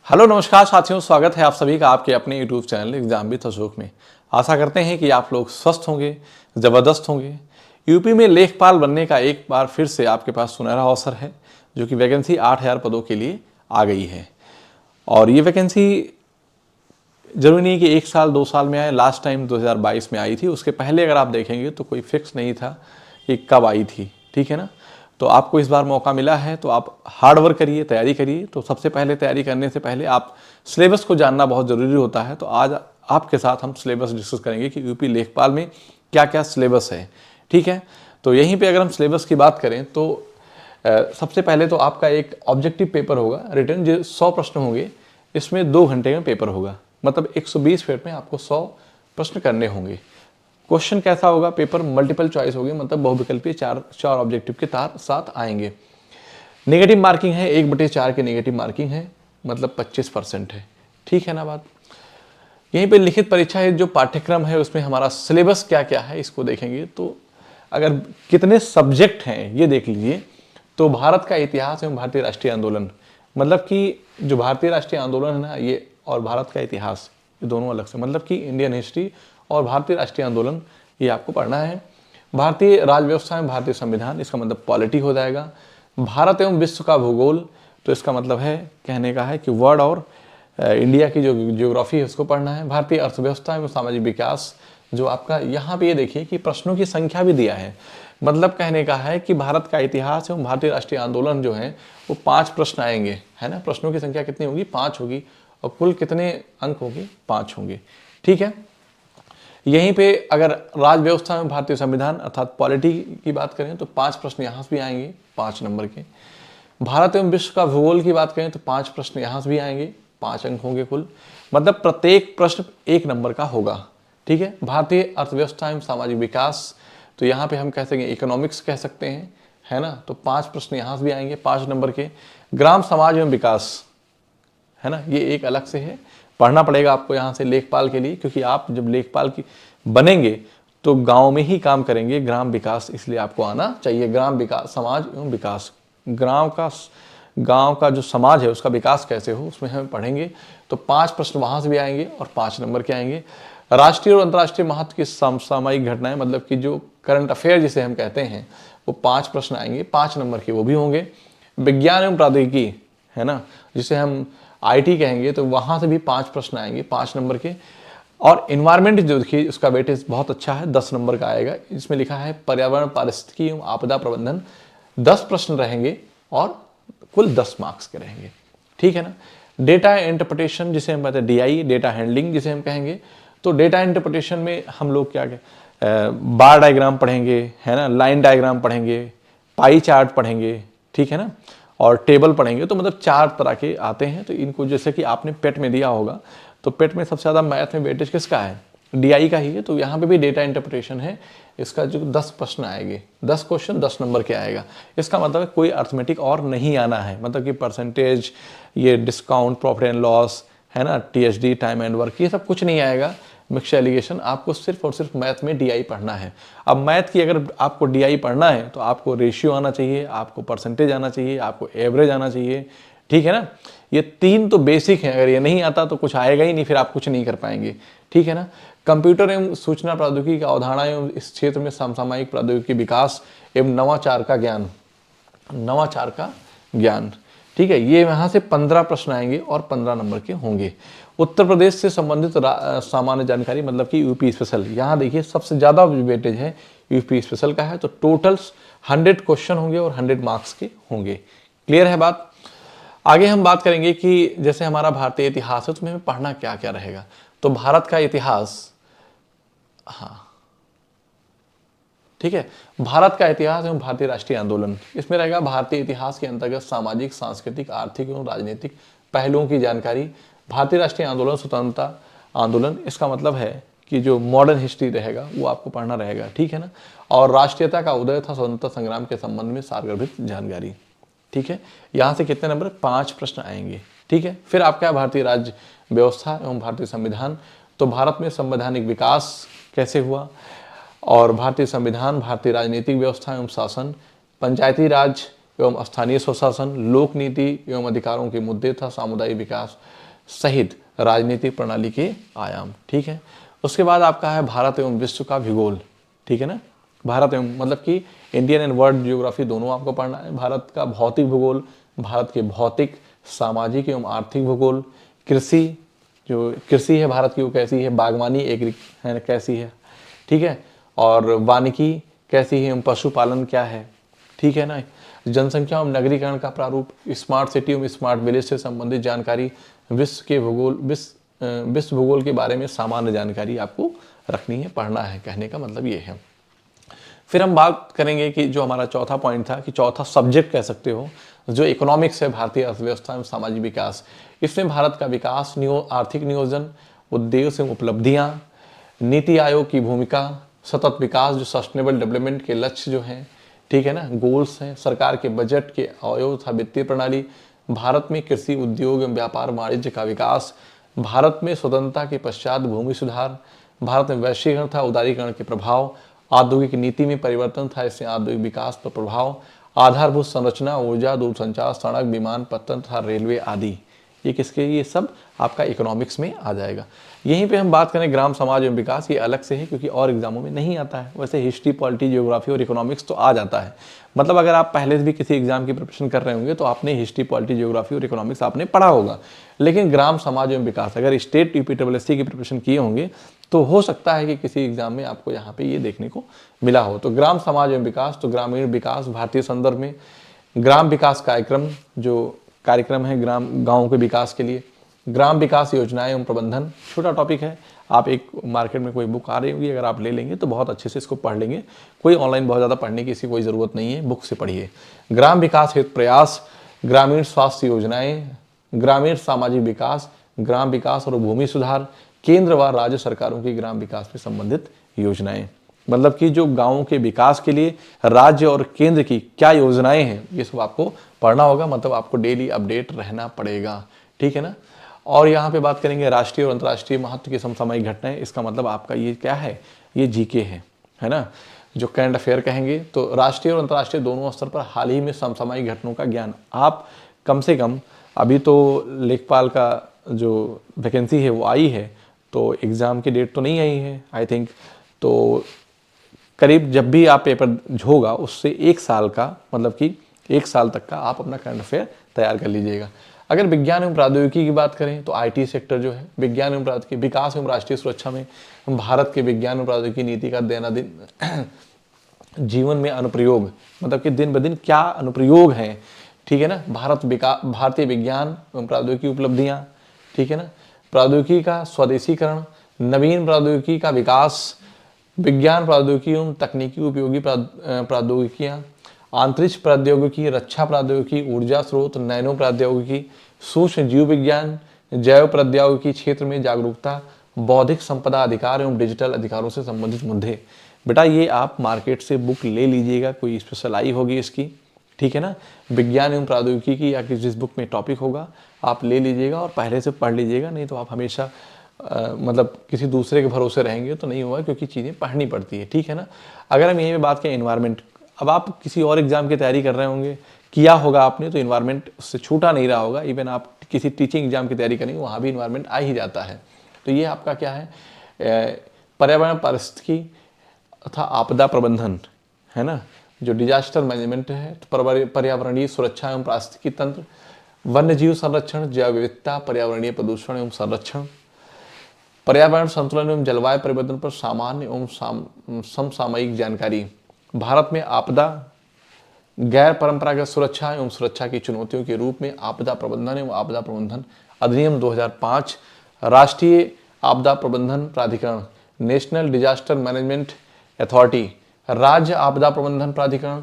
Hello नमस्कार साथियों, स्वागत है आप सभी का आपके अपने YouTube channel exam with Ashok में। आशा करते हैं कि आप लोग स्वस्थ होंगे, ज़बरदस्त होंगे। यूपी में लेखपाल बनने का एक बार फिर से आपके पास सुनहरा अवसर है, जो कि वैकेंसी 8000 पदों के लिए आ गई है। और ये वैकेंसी जरूरी नहीं कि 1 साल 2 साल में आए। लास्ट टाइम 2022 में आई थी, उसके पहले अगर आप देखेंगे तो कोई फिक्स नहीं था कि कब आई थी, ठीक है ना। तो आपको इस बार मौका मिला है, तो आप हार्ड वर्क करिए, तैयारी करिए। तो सबसे पहले तैयारी करने से पहले आप सिलेबस को जानना बहुत ज़रूरी होता है। तो आज आपके साथ हम सिलेबस डिस्कस करेंगे कि यूपी लेखपाल में क्या क्या सिलेबस है, ठीक है। तो यहीं पे अगर हम सिलेबस की बात करें तो सबसे पहले तो आपका एक ऑब्जेक्टिव पेपर होगा रिटर्न, जो 100 प्रश्न होंगे। इसमें 2 घंटे में पेपर होगा, मतलब 120 मिनट में आपको 100 प्रश्न करने होंगे। क्वेश्चन कैसा होगा? पेपर मल्टीपल चॉइस होगी, मतलब बहुविकल्पीय चार ऑब्जेक्टिव के साथ आएंगे। नेगेटिव मार्किंग है, 1/4 की नेगेटिव मार्किंग है, मतलब 25% है, ठीक है ना बात। यहीं पे लिखित परीक्षा है, जो पाठ्यक्रम है उसमें हमारा सिलेबस क्या क्या है इसको देखेंगे। तो अगर कितने सब्जेक्ट हैं ये देख लीजिए। तो भारत का इतिहास एवं भारतीय राष्ट्रीय आंदोलन, मतलब कि जो भारतीय राष्ट्रीय आंदोलन है ना ये, और भारत का इतिहास, ये दोनों अलग से, मतलब कि इंडियन हिस्ट्री और भारतीय राष्ट्रीय आंदोलन, ये आपको पढ़ना है। भारतीय राज व्यवस्था में भारतीय संविधान, इसका मतलब पॉलिटी हो जाएगा। भारत एवं विश्व का भूगोल, तो इसका मतलब है, कहने का है कि वर्ल्ड और इंडिया की जो ज्योग्राफी है उसको पढ़ना है। भारतीय अर्थव्यवस्था एवं सामाजिक विकास, जो आपका यहाँ पे ये देखिए कि प्रश्नों की संख्या भी दिया है, मतलब कहने का है कि भारत का इतिहास एवं भारतीय राष्ट्रीय आंदोलन जो है वो 5 प्रश्न आएंगे, है ना। प्रश्नों की संख्या कितनी होगी? 5 होगी। और कुल कितने अंक होंगे? 5 होंगे, ठीक है। यहीं पे अगर राज व्यवस्था में भारतीय संविधान अर्थात पॉलिटी की बात करें तो 5 प्रश्न यहाँ से भी आएंगे, 5 नंबर के। भारत एवं विश्व का भूगोल की बात करें तो 5 प्रश्न यहाँ से भी आएंगे, 5 अंक होंगे कुल, मतलब प्रत्येक प्रश्न 1 नंबर का होगा, ठीक है। भारतीय अर्थव्यवस्था एवं सामाजिक विकास, तो यहाँ पे हम कह सकेंगे इकोनॉमिक्स कह सकते हैं, है ना। तो 5 प्रश्न यहाँ से भी आएंगे, 5 नंबर के। ग्राम समाज एवं विकास, है ना, ये एक अलग से है, पढ़ना पड़ेगा आपको यहाँ से लेखपाल के लिए, क्योंकि आप जब लेखपाल की बनेंगे तो गांव में ही काम करेंगे। ग्राम विकास इसलिए आपको आना चाहिए। ग्राम विकास, समाज एवं विकास, गांव का जो समाज है उसका विकास कैसे हो, उसमें हम पढ़ेंगे। तो 5 प्रश्न वहां से भी आएंगे और 5 नंबर के आएंगे। राष्ट्रीय और अंतर्राष्ट्रीय महत्व की सामयिक घटनाएं, मतलब कि जो करंट अफेयर जिसे हम कहते हैं, वो 5 प्रश्न आएंगे, 5 नंबर के वो भी होंगे। विज्ञान एवं प्रौद्योगिकी, है ना, जिसे हम IT कहेंगे, तो वहां से भी 5 प्रश्न आएंगे, 5 नंबर के। और इन्वायरमेंट जो देखिए उसका वेटेज बहुत अच्छा है, 10 नंबर का आएगा। इसमें लिखा है पर्यावरण, पारिस्थितिकी एवं आपदा प्रबंधन, 10 प्रश्न रहेंगे और कुल 10 मार्क्स के रहेंगे, ठीक है ना। डेटा इंटरप्रिटेशन जिसे हम कहते हैं DI, डेटा हैंडलिंग जिसे हम कहेंगे, तो डेटा इंटरप्रिटेशन में हम लोग क्या बार डायग्राम पढ़ेंगे, है ना, लाइन डायग्राम पढ़ेंगे, पाई चार्ट पढ़ेंगे, ठीक है ना, और टेबल पढ़ेंगे। तो मतलब 4 तरह के आते हैं। तो इनको जैसे कि आपने पेट में दिया होगा, तो पेट में सबसे ज़्यादा मैथ में वेटेज किसका है? DI का ही है। तो यहाँ पे भी डेटा इंटरप्रिटेशन है, इसका जो 10 प्रश्न आएंगे, 10 क्वेश्चन 10 नंबर के आएगा। इसका मतलब है कोई अर्थमेटिक और नहीं आना है, मतलब कि परसेंटेज, ये डिस्काउंट, प्रॉफिट एंड लॉस, है ना, THD, टाइम एंड वर्क, ये सब कुछ नहीं आएगा। मिक्सचर एलिगेशन, आपको सिर्फ और सिर्फ मैथ में DI पढ़ना है। अब मैथ की अगर आपको DI पढ़ना है तो आपको रेशियो आना चाहिए, आपको परसेंटेज आना चाहिए, आपको एवरेज आना चाहिए, ठीक है ना। ये 3 तो बेसिक हैं, अगर ये नहीं आता तो कुछ आएगा ही नहीं, फिर आप कुछ नहीं कर पाएंगे, ठीक है ना। कंप्यूटर एवं सूचना प्रौद्योगिकी का अवधारणा एवं इस क्षेत्र में समसामयिक प्रौद्योगिकी विकास एवं नवाचार का ज्ञान, ठीक है। ये यहाँ से 15 प्रश्न आएंगे और 15 नंबर के होंगे। उत्तर प्रदेश से संबंधित सामान्य जानकारी, मतलब कि यूपी स्पेशल, यहाँ देखिए सबसे ज़्यादा वेटेज है यूपी स्पेशल का है। तो टोटल्स 100 क्वेश्चन होंगे और 100 मार्क्स के होंगे। क्लियर है बात। आगे हम बात करेंगे कि जैसे हमारा भारतीय इतिहास है, तो हमें पढ़ना क्या क्या रहेगा। तो भारत का इतिहास, हाँ ठीक है, भारत का इतिहास एवं भारतीय राष्ट्रीय आंदोलन, इसमें रहेगा भारतीय इतिहास के अंतर्गत सामाजिक, सांस्कृतिक, आर्थिक एवं राजनीतिक पहलुओं की जानकारी। भारतीय राष्ट्रीय आंदोलन, स्वतंत्रता आंदोलन, इसका मतलब है कि जो मॉडर्न हिस्ट्री रहेगा वो आपको पढ़ना रहेगा, ठीक है ना। और राष्ट्रीयता का उदय था स्वतंत्रता संग्राम के संबंध में सारगर्भित जानकारी, ठीक है। यहाँ से कितने नंबर? 5 प्रश्न आएंगे, ठीक है। फिर आपका भारतीय राज्य व्यवस्था एवं भारतीय संविधान, तो भारत में संवैधानिक विकास कैसे हुआ, और भारतीय संविधान, भारतीय राजनीतिक व्यवस्था एवं शासन, पंचायती राज एवं स्थानीय स्वशासन, लोक नीति एवं अधिकारों के मुद्दे तथा सामुदायिक विकास सहित राजनीतिक प्रणाली के आयाम। ठीक है, उसके बाद आपका है भारत एवं विश्व का भूगोल। ठीक है ना, भारत एवं मतलब कि इंडियन एंड वर्ल्ड जियोग्राफी दोनों आपको पढ़ना है। भारत का भौतिक भूगोल, भारत के भौतिक, सामाजिक एवं आर्थिक भूगोल, कृषि, जो कृषि है भारत की वो कैसी है, बागवानी एग्री है कैसी है, ठीक है, और वानिकी कैसी है, पशुपालन क्या है, ठीक है ना, जनसंख्या एवं नगरीकरण का प्रारूप, स्मार्ट सिटी एवं स्मार्ट विलेज से संबंधित जानकारी, विश्व भूगोल के बारे में सामान्य जानकारी आपको रखनी है, पढ़ना है, कहने का मतलब ये है। फिर हम बात करेंगे कि जो हमारा चौथा पॉइंट था कि चौथा सब्जेक्ट कह सकते हो, जो इकोनॉमिक्स है, भारतीय अर्थव्यवस्था एवं सामाजिक विकास। इसमें भारत का विकास, आर्थिक नियोजन, उद्देश्य एवं उपलब्धियां, नीति आयोग की भूमिका, सतत विकास जो सस्टेनेबल डेवलपमेंट के लक्ष्य जो हैं, ठीक है ना, गोल्स हैं, सरकार के बजट के आयोग तथा वित्तीय प्रणाली, भारत में कृषि, उद्योग एवं व्यापार वाणिज्य का विकास, भारत में स्वतंत्रता के पश्चात भूमि सुधार, भारत में वैश्वीकरण तथा उदारीकरण के प्रभाव, औद्योगिक नीति में परिवर्तन था, इससे औद्योगिक विकास पर प्रभाव, आधारभूत संरचना, ऊर्जा, दूरसंचार, सड़क, विमानपत्तन तथा रेलवे आदि। ये किसके, ये सब आपका इकोनॉमिक्स में आ जाएगा। यहीं पे हम बात करें ग्राम समाज एवं विकास, ये अलग से है क्योंकि और एग्जामों में नहीं आता है। वैसे हिस्ट्री, पॉलिटी, जियोग्राफी और इकोनॉमिक्स तो आ जाता है। मतलब अगर आप पहले से भी किसी एग्जाम की प्रिपरेशन कर रहे होंगे तो आपने हिस्ट्री, पॉलिटी, जियोग्राफी और इकोनॉमिक्स आपने पढ़ा होगा। लेकिन ग्राम समाज एवं विकास अगर स्टेट यूपीएससी की प्रिपरेशन किए होंगे तो हो सकता है कि किसी एग्जाम में आपको यहाँ पे ये देखने को मिला हो। तो ग्राम समाज एवं विकास, तो ग्रामीण विकास भारतीय संदर्भ में, ग्राम विकास कार्यक्रम जो कार्यक्रम है ग्राम गाँव के विकास के लिए, ग्राम विकास योजनाएं एवं प्रबंधन, छोटा टॉपिक है। आप एक मार्केट में कोई बुक आ रही होगी, अगर आप ले लेंगे तो बहुत अच्छे से इसको पढ़ लेंगे। कोई ऑनलाइन बहुत ज़्यादा पढ़ने की इसकी कोई ज़रूरत नहीं है, बुक से पढ़िए। ग्राम विकास हेतु प्रयास, ग्रामीण स्वास्थ्य योजनाएं, ग्रामीण सामाजिक विकास, ग्राम विकास और भूमि सुधार, केंद्र व राज्य सरकारों की ग्राम विकास से संबंधित योजनाएं। मतलब कि जो गाँवों के विकास के लिए राज्य और केंद्र की क्या योजनाएं हैं, ये सब आपको पढ़ना होगा। मतलब आपको डेली अपडेट रहना पड़ेगा, ठीक है ना। और यहाँ पे बात करेंगे राष्ट्रीय और अंतर्राष्ट्रीय महत्व की समसामयिक घटनाएं। इसका मतलब आपका ये क्या है, ये जीके है ना, जो करंट अफेयर कहेंगे। तो राष्ट्रीय और अंतर्राष्ट्रीय दोनों स्तर पर हाल ही में समसामयिक घटनाओं का ज्ञान आप कम से कम, अभी तो लेखपाल का जो वैकेंसी है वो आई है, तो एग्ज़ाम की डेट तो नहीं आई है आई थिंक। तो करीब जब भी आप पेपर होगा उससे एक साल का, मतलब कि एक साल तक का आप अपना करंट अफेयर तैयार कर लीजिएगा। अगर विज्ञान एवं प्रौद्योगिकी की बात करें तो आईटी सेक्टर जो है, विज्ञान एवं प्रौद्योगिकी, विकास एवं राष्ट्रीय सुरक्षा में भारत के विज्ञान एवं प्रौद्योगिकी नीति का दैनंदिन जीवन में अनुप्रयोग, मतलब कि दिन ब दिन क्या अनुप्रयोग हैं, ठीक है ना। भारतीय विज्ञान एवं प्रौद्योगिकी उपलब्धियां, ठीक है ना, प्रौद्योगिकी का स्वदेशीकरण, नवीन प्रौद्योगिकी का विकास, विज्ञान प्रौद्योगिकी एवं तकनीकी उपयोगी प्रौद्योगिकियां, अंतरिक्ष प्रौद्योगिकी, रक्षा प्रौद्योगिकी, ऊर्जा स्रोत, नैनो प्रौद्योगिकी, सूक्ष्म जीव विज्ञान, जैव प्रौद्योगिकी क्षेत्र में जागरूकता, बौद्धिक संपदा अधिकार एवं डिजिटल अधिकारों से संबंधित मुद्दे। बेटा ये आप मार्केट से बुक ले लीजिएगा, कोई स्पेशल आई होगी इसकी, ठीक है ना। विज्ञान एवं प्रौद्योगिकी की या जिस बुक में टॉपिक होगा आप ले लीजिएगा और पहले से पढ़ लीजिएगा। नहीं तो आप हमेशा मतलब किसी दूसरे के भरोसे रहेंगे तो नहीं होगा, क्योंकि चीज़ें पढ़नी पड़ती है, ठीक है ना। अगर हम यहीं पे बात करें एनवायरनमेंट, अब आप किसी और एग्जाम की तैयारी कर रहे होंगे, किया होगा आपने, तो इन्वायरमेंट उससे छूटा नहीं रहा होगा। इवन आप किसी टीचिंग एग्जाम की तैयारी करेंगे वहाँ भी इन्वायरमेंट आ ही जाता है। तो ये आपका क्या है, पर्यावरण, पारिस्थितिकी तथा आपदा प्रबंधन, है ना, जो डिजास्टर मैनेजमेंट है, तो पर्यावरणीय सुरक्षा एवं पारिस्थितिकी तंत्र, वन्य जीव संरक्षण, जैव विविधता, पर्यावरणीय प्रदूषण एवं संरक्षण, पर्यावरण संतुलन एवं जलवायु परिवर्तन पर सामान्य एवं समसामयिक जानकारी, भारत में आपदा, गैर परंपरागत सुरक्षा एवं सुरक्षा की चुनौतियों के रूप में आपदा प्रबंधन एवं आपदा प्रबंधन अधिनियम 2005, राष्ट्रीय आपदा प्रबंधन प्राधिकरण, नेशनल डिजास्टर मैनेजमेंट अथॉरिटी, राज्य आपदा प्रबंधन प्राधिकरण,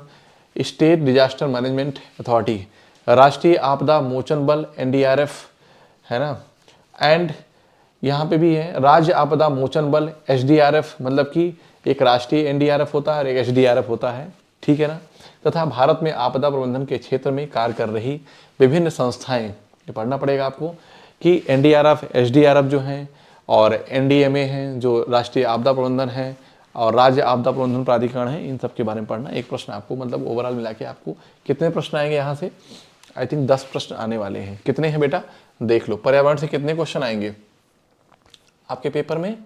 स्टेट डिजास्टर मैनेजमेंट अथॉरिटी, राष्ट्रीय आपदा मोचन बल एनडीआरएफ, है ना, एंड यहाँ पे भी है राज्य आपदा मोचन बल एसडीआरएफ, मतलब कि एक राष्ट्रीय एनडीआरएफ होता है और एक एसडीआरएफ होता है, ठीक है ना। तथा भारत में आपदा प्रबंधन के क्षेत्र में कार्य कर रही विभिन्न संस्थाएं, ये पढ़ना पड़ेगा आपको कि एनडीआरएफ, एसडीआरएफ जो हैं, और एनडीएमए हैं जो राष्ट्रीय आपदा प्रबंधन है, और राज्य आपदा प्रबंधन प्राधिकरण है, इन सब के बारे में पढ़ना। एक प्रश्न आपको मतलब ओवरऑल मिला के आपको कितने प्रश्न आएंगे यहाँ से, आई थिंक 10 प्रश्न आने वाले हैं। कितने हैं बेटा देख लो, पर्यावरण से कितने क्वेश्चन आएंगे आपके पेपर में,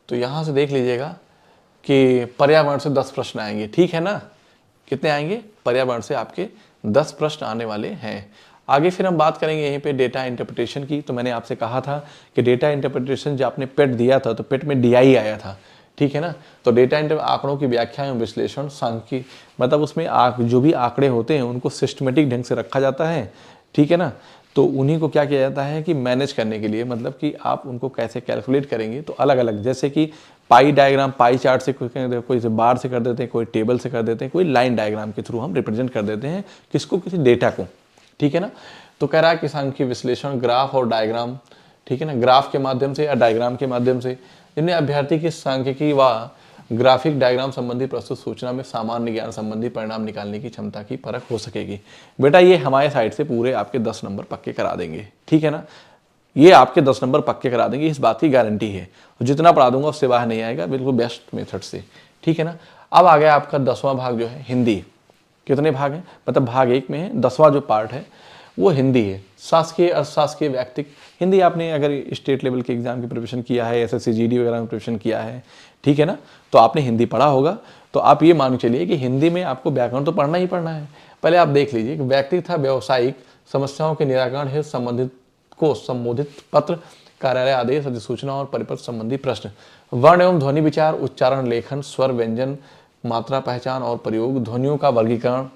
तो यहाँ से देख लीजिएगा कि पर्यावरण से 10 प्रश्न आएंगे, ठीक है ना। कितने आएंगे, पर्यावरण से आपके 10 प्रश्न आने वाले हैं। आगे फिर हम बात करेंगे यहीं पे डेटा इंटरप्रिटेशन की। तो मैंने आपसे कहा था कि डेटा इंटरप्रिटेशन जो आपने पेट दिया था, तो पेट में डीआई आया था, ठीक है ना। तो डेटा आंकड़ों की व्याख्या एवं विश्लेषण सांख्यिकी, मतलब उसमें जो भी आंकड़े होते हैं उनको सिस्टमेटिक ढंग से रखा जाता है, ठीक है ना। तो उन्हीं को क्या किया जाता है कि मैनेज करने के लिए, मतलब कि आप उनको कैसे कैलकुलेट करेंगे, तो अलग अलग, जैसे कि पाई डायग्राम, पाई चार्ट से कोई से बार से कर देते हैं, कोई टेबल से कर देते हैं, कोई लाइन डायग्राम के थ्रू हम रिप्रेजेंट कर देते हैं किसको, किसी डेटा को, ठीक है ना। तो कह रहा है कि सांख्यिकी विश्लेषण ग्राफ और डायग्राम, ठीक है ना, ग्राफ के माध्यम से या डायग्राम के माध्यम से, जिन्हें अभ्यर्थी की सांख्यिकी व ग्राफिक डायग्राम संबंधी प्रस्तुत सूचना में सामान्य ज्ञान संबंधी परिणाम निकालने की क्षमता की परख हो सकेगी। बेटा ये हमारे साइड से पूरे आपके 10 नंबर पक्के करा देंगे, ठीक है ना। ये आपके 10 नंबर पक्के करा देंगे, इस बात की गारंटी है। जितना पढ़ा दूंगा उससे बाहर नहीं आएगा, बिल्कुल बेस्ट मेथड से, ठीक है ना। अब आ गया आपका 10वां भाग जो है हिंदी। कितने भाग हैं, मतलब भाग 1 में है, 10वां जो पार्ट है वो हिंदी है। शासकीय अशासकीय व्यक्तिक हिंदी, आपने अगर स्टेट लेवल के एग्जाम की प्रिपरेशन किया है, एसएससी जीडी वगैरह में प्रिपरेशन किया है, ठीक है ना, तो आपने हिंदी पढ़ा होगा। तो आप ये मान चलिए कि हिंदी में आपको व्याकरण तो पढ़ना ही पढ़ना है। पहले आप देख लीजिए कि व्यक्तिक तथा व्यावसायिक समस्याओं के निराकरण हेतु संबंधित को संबोधित पत्र, कार्यालय आदेश, अधिसूचना और परिपत्र संबंधी प्रश्न, वर्ण एवं ध्वनि विचार, उच्चारण, लेखन, स्वर, व्यंजन, मात्रा पहचान और प्रयोग, ध्वनियों का वर्गीकरण,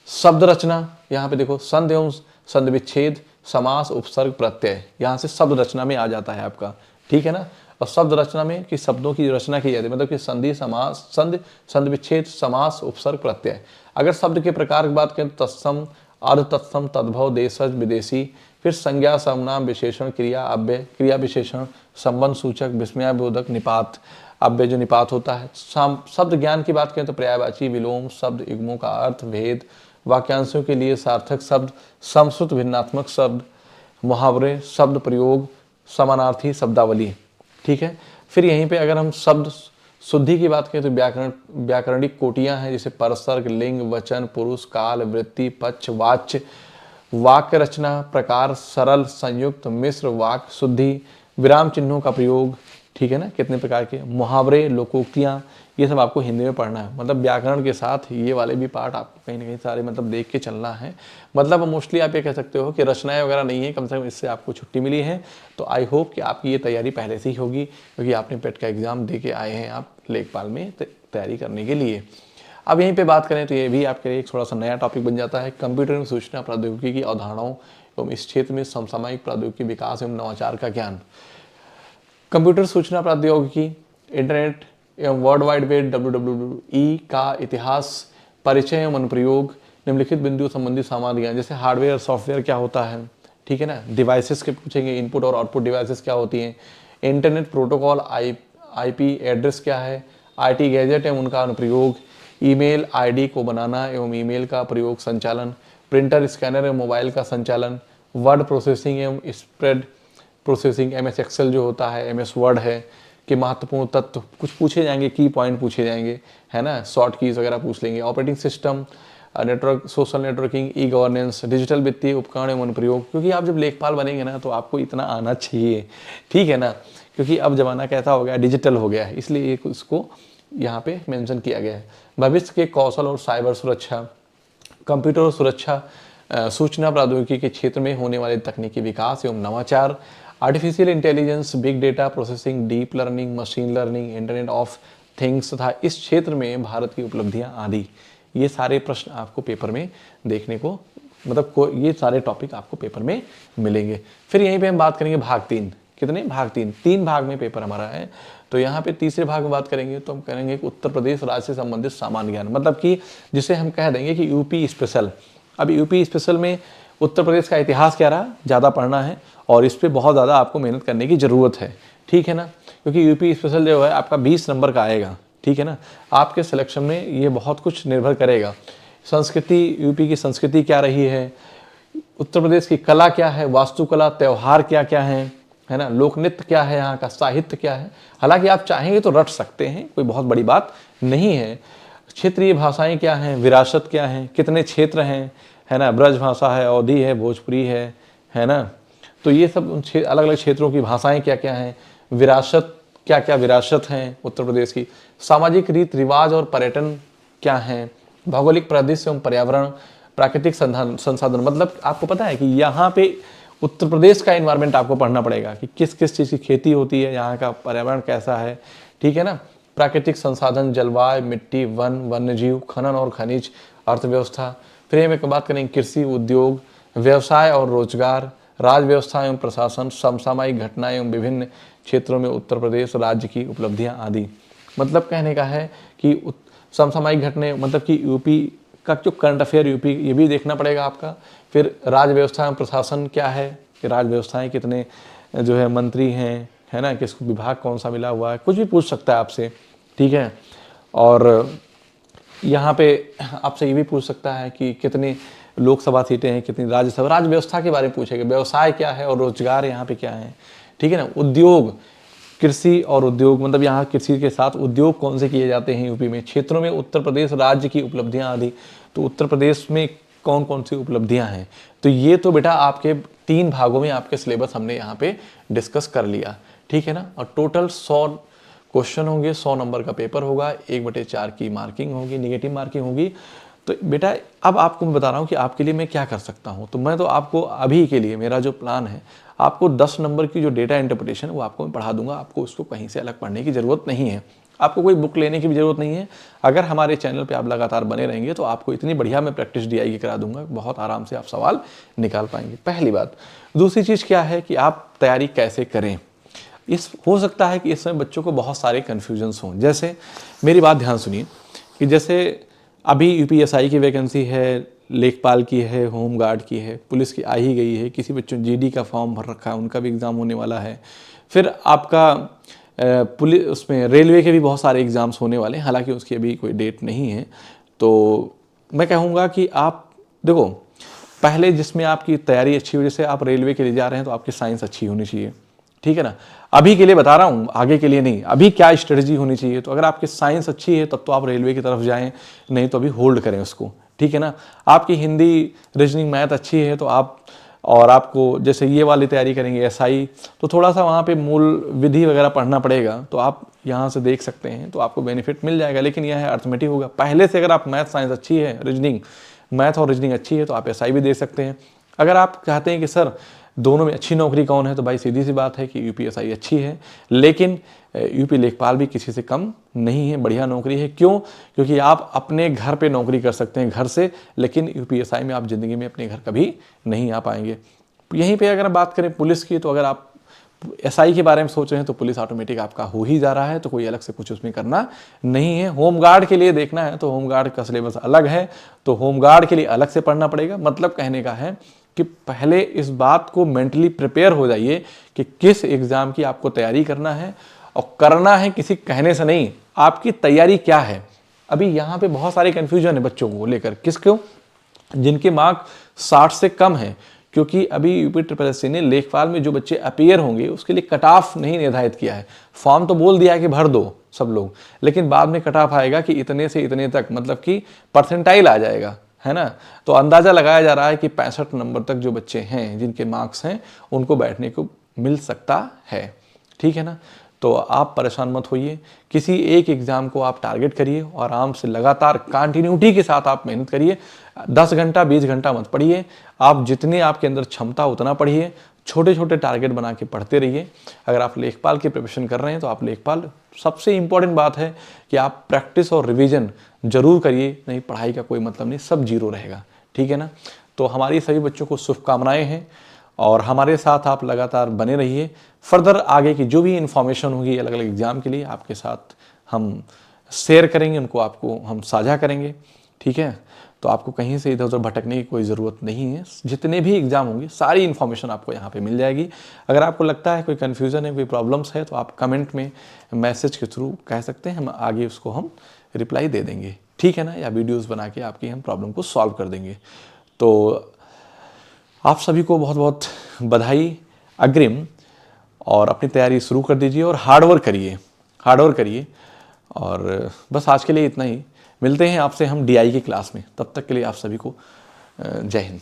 शब्द रचना, यहाँ पे देखो संध एवं संध विच्छेद, समास, उपसर्ग, प्रत्यय, यहाँ से शब्द रचना में आ जाता है आपका, ठीक है ना। और शब्द रचना में कि शब्दों की रचना की जाती है, मतलब कि संधि, समास, संध, संध विच्छेद, समास, उपसर्ग, प्रत्यय। अगर शब्द के प्रकार की बात करें तो तत्सम, अर्ध तत्सम, तद्भव, देशज, विदेशी, फिर संज्ञा, सर्वनाम, विशेषण, क्रिया, अव्यय, क्रिया विशेषण, संबंध सूचक, विस्मयाबोधक, निपात, अव्यय जो निपात होता है। शब्द ज्ञान की बात करें तो पर्यायवाची, विलोम, शब्द युग्मों का अर्थ, भेद, वाक्यांशों के लिए सार्थक शब्द, समश्रुत भिन्नात्मक शब्द, मुहावरे, शब्द प्रयोग, समानार्थी शब्दावली, ठीक है। फिर यहीं पे अगर हम शब्द शुद्धि की बात करें तो व्याकरणिक कोटियां हैं, जैसे परसर्ग, लिंग, वचन, पुरुष, काल, वृत्ति, पक्ष, वाच्य, वाक्य रचना, प्रकार, सरल, संयुक्त, मिश्र, वाक्य शुद्धि, विराम चिन्हों का प्रयोग, ठीक है ना, कितने प्रकार के मुहावरे, लोकोक्तियाँ, ये सब आपको हिंदी में पढ़ना है। मतलब व्याकरण के साथ ये वाले भी पार्ट आपको कहीं ना कहीं सारे मतलब देख के चलना है। मतलब मोस्टली आप ये कह सकते हो कि रचनाएं वगैरह नहीं है, कम से कम इससे आपको छुट्टी मिली है। तो आई होप कि आपकी ये तैयारी पहले से ही होगी, क्योंकि आपने पेट का एग्जाम दे के आए हैं आप लेखपाल में तैयारी करने के लिए। अब यहीं पे बात करें तो ये भी आपके लिए एक थोड़ा सा नया टॉपिक बन जाता है, कंप्यूटर एवं सूचना प्रौद्योगिकी की अवधारणाओं एवं इस क्षेत्र में समसामयिक प्रौद्योगिकी विकास एवं नवाचार का ज्ञान। कंप्यूटर सूचना प्रौद्योगिकी, इंटरनेट एवं वर्ल्ड वाइड वेब WWE का इतिहास, परिचय एवं अनुप्रयोग, निम्नलिखित बिंदुओं संबंधी सामान्य ज्ञान, जैसे हार्डवेयर और सॉफ्टवेयर क्या होता है, ठीक है ना, डिवाइसेस के पूछेंगे, इनपुट और आउटपुट डिवाइसेस क्या होती हैं, इंटरनेट प्रोटोकॉल, IP एड्रेस क्या है, IT गैजेट एवं उनका अनुप्रयोग, ईमेल ID को बनाना एवं ईमेल का प्रयोग संचालन, प्रिंटर, स्कैनर एवं मोबाइल का संचालन, वर्ड प्रोसेसिंग एवं स्प्रेड प्रोसेसिंग, MS एक्सेल जो होता है, MS वर्ड है, कि महत्वपूर्ण तत्व कुछ पूछे जाएंगे, की पॉइंट पूछे जाएंगे, है ना, शॉर्ट कीज वगैरह पूछ लेंगे, operating system, network, social networking, e governance, digital वित्तीय उपकरण एवं अनुप्रयोग। क्योंकि आप जब लेखपाल बनेंगे ना तो आपको इतना आना चाहिए, ठीक है ना, क्योंकि अब जमाना कैसा हो गया, डिजिटल हो गया है, इसलिए इसको यहाँ पे मेंशन किया गया है। भविष्य के कौशल और साइबर सुरक्षा, कंप्यूटर और सुरक्षा, सूचना प्रौद्योगिकी के क्षेत्र में होने वाले तकनीकी विकास एवं नवाचार, artificial intelligence, big data processing, deep learning, machine learning, internet of things तथा इस क्षेत्र में भारत की उपलब्धियां आदि। ये सारे प्रश्न आपको पेपर में देखने को मतलब ये सारे टॉपिक आपको पेपर में मिलेंगे। फिर यहीं पे हम बात करेंगे भाग 3। कितने भाग 3? 3 भाग में पेपर हमारा है। तो यहाँ पे तीसरे भाग में बात करेंगे तो हम करेंगे कि उत्तर प्रदेश राज्य से संबंधित सामान्य ज्ञान, मतलब कि जिसे हम कह देंगे कि यूपी स्पेशल। अब यूपी स्पेशल में उत्तर प्रदेश का इतिहास क्या रहा, ज़्यादा पढ़ना है और इस पर बहुत ज़्यादा आपको मेहनत करने की ज़रूरत है, ठीक है ना, क्योंकि यूपी स्पेशल जो है आपका 20 नंबर का आएगा, ठीक है ना। आपके सिलेक्शन में ये बहुत कुछ निर्भर करेगा। संस्कृति, यूपी की संस्कृति क्या रही है, उत्तर प्रदेश की कला क्या है, वास्तुकला, त्यौहार क्या क्या हैं, है ना, लोक नृत्य क्या है, यहाँ का साहित्य क्या है। हालांकि आप चाहेंगे तो रट सकते हैं, कोई बहुत बड़ी बात नहीं है। क्षेत्रीय भाषाएं क्या हैं, विरासत क्या है, कितने क्षेत्र हैं, है ना, ब्रज भाषा है, अवधी है, भोजपुरी है ना। तो ये सब अलग अलग क्षेत्रों की भाषाएं क्या क्या हैं, विरासत क्या क्या विरासत हैं उत्तर प्रदेश की, सामाजिक रीत रिवाज और पर्यटन क्या हैं, भौगोलिक परिदृश्य एवं पर्यावरण, प्राकृतिक संसाधन। मतलब आपको पता है कि यहाँ पे उत्तर प्रदेश का एनवायरनमेंट आपको पढ़ना पड़ेगा कि किस किस चीज़ की खेती होती है, यहाँ का पर्यावरण कैसा है, ठीक है ना। प्राकृतिक संसाधन, जलवायु, मिट्टी, वन, वन्यजीव, खनन और खनिज, अर्थव्यवस्था। फिर हम एक बात करेंगे कृषि, उद्योग, व्यवसाय और रोजगार, राज्य व्यवस्था एवं प्रशासन, समसामयिक घटनाएं एवं विभिन्न क्षेत्रों में उत्तर प्रदेश राज्य की उपलब्धियां आदि। मतलब कहने का है कि समसामयिक घटनाएं मतलब कि यूपी का जो करंट अफेयर यूपी, ये भी देखना पड़ेगा आपका। फिर राज्य व्यवस्था एवं प्रशासन क्या है कि राज्य व्यवस्थाएं कितने जो है मंत्री हैं, है ना, किसको विभाग कौन सा मिला हुआ है, कुछ भी पूछ सकता है आपसे, ठीक है। और यहाँ पे आपसे ये भी पूछ सकता है कि कितनी लोकसभा सीटें हैं, कितनी राज्यसभा, राज्य व्यवस्था के बारे में पूछेगा, व्यवसाय क्या है और रोजगार यहाँ पे क्या है, ठीक है ना। उद्योग, कृषि और उद्योग मतलब यहाँ कृषि के साथ उद्योग कौन से किए जाते हैं यूपी में, क्षेत्रों में उत्तर प्रदेश राज्य की उपलब्धियाँ आदि। तो उत्तर प्रदेश में कौन कौन सी उपलब्धियाँ हैं, तो ये तो बेटा आपके 3 भागों में आपके सिलेबस हमने यहाँ पे डिस्कस कर लिया, ठीक है ना। और टोटल 100 क्वेश्चन होंगे, 100 नंबर का पेपर होगा, 1/4 की मार्किंग होगी, निगेटिव मार्किंग होगी। तो बेटा अब आपको मैं बता रहा हूँ कि आपके लिए मैं क्या कर सकता हूँ। तो मैं तो आपको अभी के लिए मेरा जो प्लान है, आपको 10 नंबर की जो डेटा इंटरप्रिटेशन वो आपको मैं पढ़ा दूंगा। आपको उसको कहीं से अलग पढ़ने की ज़रूरत नहीं है, आपको कोई बुक लेने की भी ज़रूरत नहीं है। अगर हमारे चैनल पे आप लगातार बने रहेंगे तो आपको इतनी बढ़िया मैं प्रैक्टिस DI की करा दूंगा, बहुत आराम से आप सवाल निकाल पाएंगे, पहली बात। दूसरी चीज़ क्या है कि आप तैयारी कैसे करें। हो सकता है कि इस समय बच्चों को बहुत सारे कन्फ्यूजन्स हों। जैसे मेरी बात ध्यान सुनिए कि जैसे अभी UPSI की वैकेंसी है, लेखपाल की है, होम गार्ड की है, पुलिस की आ ही गई है, किसी बच्चों ने GD का फॉर्म भर रखा है, उनका भी एग्ज़ाम होने वाला है। फिर आपका पुलिस उसमें रेलवे के भी बहुत सारे एग्ज़ाम्स होने वाले हैं, हालांकि उसकी अभी कोई डेट नहीं है। तो मैं कहूँगा कि आप देखो, पहले जिसमें आपकी तैयारी अच्छी हो, जैसे आप रेलवे के लिए जा रहे हैं तो आपकी साइंस अच्छी होनी चाहिए, ठीक है ना। अभी के लिए बता रहा हूँ, आगे के लिए नहीं, अभी क्या स्ट्रेटजी होनी चाहिए। तो अगर आपकी साइंस अच्छी है तब तो आप रेलवे की तरफ जाएं, नहीं तो अभी होल्ड करें उसको, ठीक है ना। आपकी हिंदी, रीजनिंग, मैथ अच्छी है तो आप, और आपको जैसे ये वाली तैयारी करेंगे SI, तो थोड़ा सा वहाँ पे मूल विधि वगैरह पढ़ना पड़ेगा, तो आप यहाँ से देख सकते हैं, तो आपको बेनिफिट मिल जाएगा। लेकिन यह है अर्थमेटिक होगा। पहले से अगर आप मैथ साइंस अच्छी है, रीजनिंग, मैथ और रीजनिंग अच्छी है तो आप SI भी दे सकते हैं। अगर आप चाहते हैं कि सर दोनों में अच्छी नौकरी कौन है, तो भाई सीधी सी बात है कि UPSI अच्छी है, लेकिन यूपी लेखपाल भी किसी से कम नहीं है, बढ़िया नौकरी है। क्यों? क्योंकि आप अपने घर पे नौकरी कर सकते हैं घर से, लेकिन UPSI में आप ज़िंदगी में अपने घर कभी नहीं आ पाएंगे। यहीं पे अगर बात करें पुलिस की, तो अगर आप SI के बारे में सोच रहे हैं तो पुलिस ऑटोमेटिक आपका हो ही जा रहा है, तो कोई अलग से कुछ उसमें करना नहीं है। होमगार्ड के लिए देखना है तो होमगार्ड का सिलेबस अलग है, तो होमगार्ड के लिए अलग से पढ़ना पड़ेगा। मतलब कहने का है कि पहले इस बात को मेंटली प्रिपेयर हो जाइए कि किस एग्ज़ाम की आपको तैयारी करना है, और करना है किसी कहने से नहीं, आपकी तैयारी क्या है। अभी यहाँ पे बहुत सारे कन्फ्यूजन है बच्चों को लेकर, किसको, जिनके मार्क 60 से कम है, क्योंकि अभी UPSSC ने लेखपाल में जो बच्चे अपीयर होंगे उसके लिए कट ऑफ नहीं निर्धारित किया है। फॉर्म तो बोल दिया है कि भर दो सब लोग, लेकिन बाद में कट ऑफ आएगा कि इतने से इतने तक, मतलब कि परसेंटाइल आ जाएगा, है ना। तो अंदाज़ा लगाया जा रहा है कि 65 नंबर तक जो बच्चे हैं जिनके मार्क्स हैं उनको बैठने को मिल सकता है, ठीक है ना। तो आप परेशान मत होइए, किसी एक एग्ज़ाम को आप टारगेट करिए और आराम से लगातार कंटिन्यूटी के साथ आप मेहनत करिए। 10 घंटा 20 घंटा मत पढ़िए, आप जितनी आपके अंदर क्षमता उतना पढ़िए, छोटे छोटे टारगेट बना के पढ़ते रहिए। अगर आप लेखपाल की प्रिपरेशन कर रहे हैं तो आप लेखपाल, सबसे इम्पॉर्टेंट बात है कि आप प्रैक्टिस और रिवीजन जरूर करिए, नहीं पढ़ाई का कोई मतलब नहीं, सब जीरो रहेगा, ठीक है ना। तो हमारी सभी बच्चों को शुभकामनाएं हैं और हमारे साथ आप लगातार बने रहिए। फर्दर आगे की जो भी इन्फॉर्मेशन होगी अलग अलग एग्ज़ाम के लिए आपके साथ हम शेयर करेंगे, उनको आपको हम साझा करेंगे, ठीक है। तो आपको कहीं से इधर उधर भटकने की कोई ज़रूरत नहीं है, जितने भी एग्ज़ाम होंगे सारी इन्फॉर्मेशन आपको यहाँ पे मिल जाएगी। अगर आपको लगता है कोई कन्फ्यूज़न है, कोई प्रॉब्लम्स है, तो आप कमेंट में मैसेज के थ्रू कह सकते हैं, हम आगे उसको हम रिप्लाई दे देंगे, ठीक है ना, या वीडियोज़ बना के आपकी हम प्रॉब्लम को सॉल्व कर देंगे। तो आप सभी को बहुत बहुत बधाई अग्रिम, और अपनी तैयारी शुरू कर दीजिए और हार्डवर्क करिए। और बस आज के लिए इतना ही। मिलते हैं आपसे हम DI की क्लास में। तब तक के लिए आप सभी को जय हिंद।